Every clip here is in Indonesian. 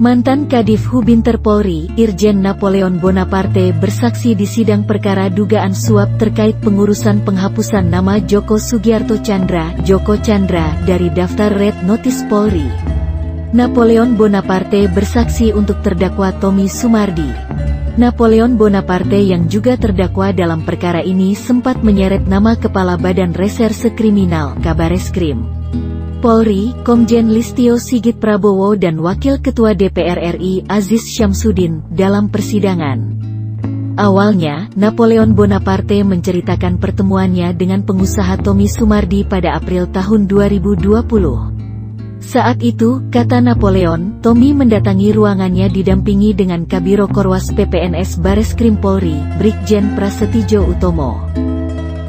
Mantan Kadif Hubinter Polri, Irjen Napoleon Bonaparte bersaksi di sidang perkara dugaan suap terkait pengurusan penghapusan nama Joko Sugiarto Tjandra, Joko Chandra, dari daftar Red Notice Polri. Napoleon Bonaparte bersaksi untuk terdakwa Tommy Sumardi. Napoleon Bonaparte yang juga terdakwa dalam perkara ini sempat menyeret nama Kepala Badan Reserse Kriminal, Kabareskrim Polri, Komjen Listio Sigit Prabowo dan Wakil Ketua DPR RI Aziz Syamsuddin dalam persidangan. Awalnya, Napoleon Bonaparte menceritakan pertemuannya dengan pengusaha Tommy Sumardi pada April tahun 2020. Saat itu, kata Napoleon, Tommy mendatangi ruangannya didampingi dengan Kabiro Korwas PPNS Bareskrim Polri, Brigjen Prasetyo Utomo.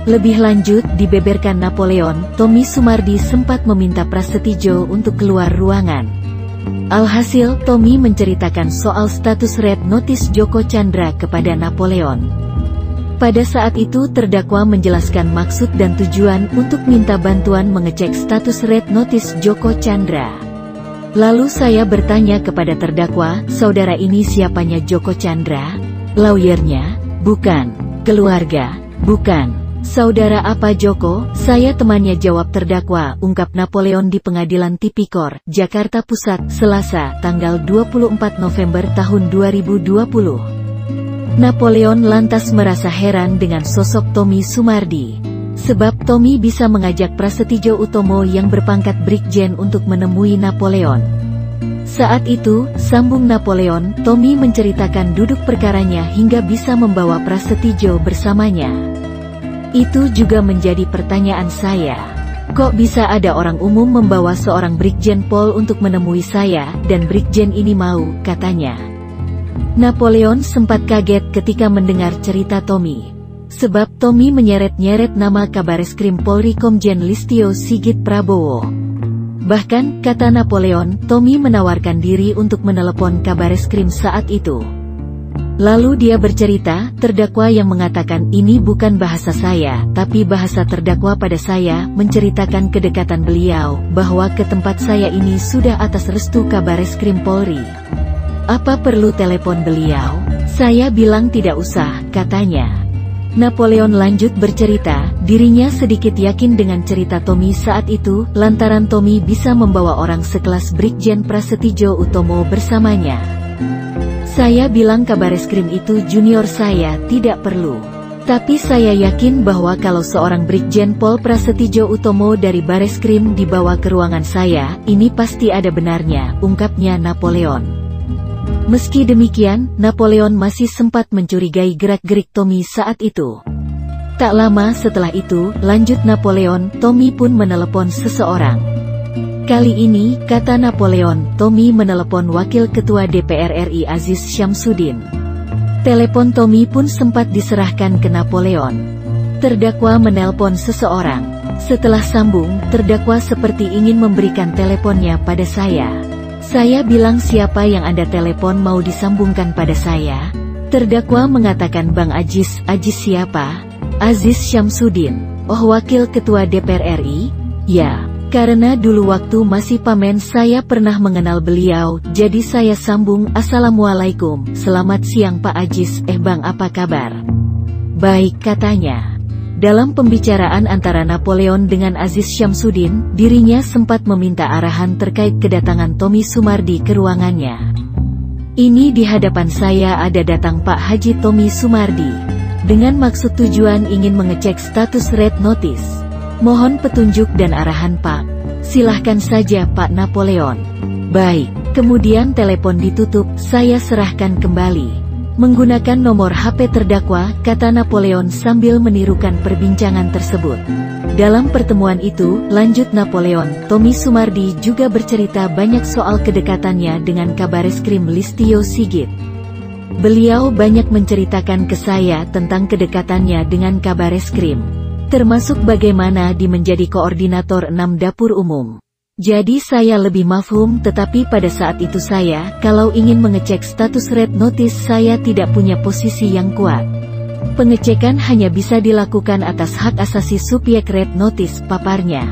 Lebih lanjut, dibeberkan Napoleon, Tommy Sumardi sempat meminta Prasetyo untuk keluar ruangan. Alhasil, Tommy menceritakan soal status Red Notice Joko Chandra kepada Napoleon. Pada saat itu terdakwa menjelaskan maksud dan tujuan untuk minta bantuan mengecek status Red Notice Joko Chandra. Lalu saya bertanya kepada terdakwa, saudara ini siapanya Joko Chandra? Lawyernya, bukan. Keluarga, bukan. Saudara apa Joko? Saya temannya, jawab terdakwa, ungkap Napoleon di Pengadilan Tipikor, Jakarta Pusat, Selasa, tanggal 24 November tahun 2020. Napoleon lantas merasa heran dengan sosok Tommy Sumardi. Sebab Tommy bisa mengajak Prasetyo Utomo yang berpangkat Brigjen untuk menemui Napoleon. Saat itu, sambung Napoleon, Tommy menceritakan duduk perkaranya hingga bisa membawa Prasetyo bersamanya. Itu juga menjadi pertanyaan saya. Kok bisa ada orang umum membawa seorang Brigjen Pol untuk menemui saya, dan Brigjen ini mau, katanya. Napoleon sempat kaget ketika mendengar cerita Tommy. Sebab Tommy menyeret-nyeret nama Kabareskrim Polri Komjen Listio Sigit Prabowo. Bahkan, kata Napoleon, Tommy menawarkan diri untuk menelepon Kabareskrim saat itu. Lalu dia bercerita, terdakwa yang mengatakan ini bukan bahasa saya, tapi bahasa terdakwa pada saya, menceritakan kedekatan beliau, bahwa ke tempat saya ini sudah atas restu Kabareskrim Polri. Apa perlu telepon beliau? Saya bilang tidak usah, katanya. Napoleon lanjut bercerita, dirinya sedikit yakin dengan cerita Tommy saat itu, lantaran Tommy bisa membawa orang sekelas Brigjen Prasetyo Utomo bersamanya. Saya bilang Kabareskrim itu junior saya, tidak perlu. Tapi saya yakin bahwa kalau seorang Brigjen Pol Prasetyo Utomo dari Bareskrim dibawa ke ruangan saya, ini pasti ada benarnya, ungkapnya Napoleon. Meski demikian, Napoleon masih sempat mencurigai gerak-gerik Tommy saat itu. Tak lama setelah itu, lanjut Napoleon, Tommy pun menelepon seseorang. Kali ini, kata Napoleon, Tommy menelepon Wakil Ketua DPR RI Aziz Syamsuddin. Telepon Tommy pun sempat diserahkan ke Napoleon. Terdakwa menelpon seseorang. Setelah sambung, terdakwa seperti ingin memberikan teleponnya pada saya. Saya bilang siapa yang Anda telepon mau disambungkan pada saya? Terdakwa mengatakan Bang Aziz. Aziz siapa? Aziz Syamsuddin. Oh, Wakil Ketua DPR RI? Ya. Karena dulu waktu masih pamen saya pernah mengenal beliau, jadi saya sambung. Assalamualaikum, selamat siang Pak Aziz, Bang apa kabar? Baik, katanya. Dalam pembicaraan antara Napoleon dengan Aziz Syamsuddin, dirinya sempat meminta arahan terkait kedatangan Tommy Sumardi ke ruangannya. Ini di hadapan saya ada datang Pak Haji Tommy Sumardi, dengan maksud tujuan ingin mengecek status Red Notice. Mohon petunjuk dan arahan Pak. Silahkan saja Pak Napoleon. Baik, kemudian telepon ditutup, saya serahkan kembali. Menggunakan nomor HP terdakwa, kata Napoleon sambil menirukan perbincangan tersebut. Dalam pertemuan itu, lanjut Napoleon, Tommy Sumardi juga bercerita banyak soal kedekatannya dengan Kabareskrim Listio Sigit. Beliau banyak menceritakan ke saya tentang kedekatannya dengan Kabareskrim. Termasuk bagaimana dia menjadi koordinator 6 dapur umum. Jadi saya lebih mafhum, tetapi pada saat itu saya, kalau ingin mengecek status Red Notice saya tidak punya posisi yang kuat. Pengecekan hanya bisa dilakukan atas hak asasi subjek Red Notice, paparnya.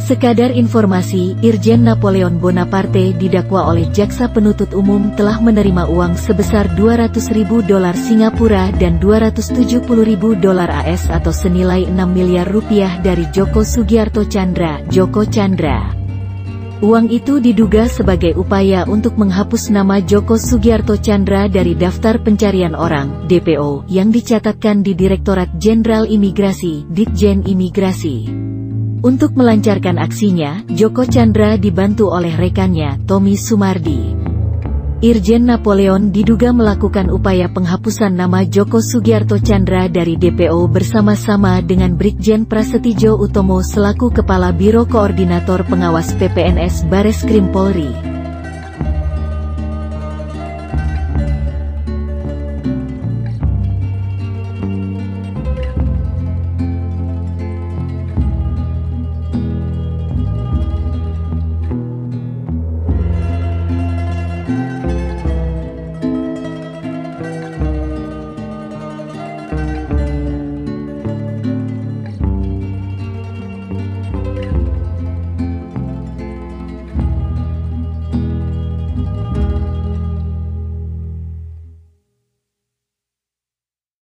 Sekadar informasi, Irjen Napoleon Bonaparte didakwa oleh jaksa penuntut umum telah menerima uang sebesar $200.000 Singapura dan $270.000 AS atau senilai 6 miliar rupiah dari Joko Sugiarto Tjandra, Joko Chandra. Uang itu diduga sebagai upaya untuk menghapus nama Joko Sugiarto Tjandra dari daftar pencarian orang, DPO, yang dicatatkan di Direktorat Jenderal Imigrasi, Ditjen Imigrasi. Untuk melancarkan aksinya, Joko Chandra dibantu oleh rekannya, Tommy Sumardi. Irjen Napoleon diduga melakukan upaya penghapusan nama Joko Sugiarto Tjandra dari DPO bersama-sama dengan Brigjen Prasetyo Utomo selaku Kepala Biro Koordinator Pengawas PPNS Bareskrim Polri.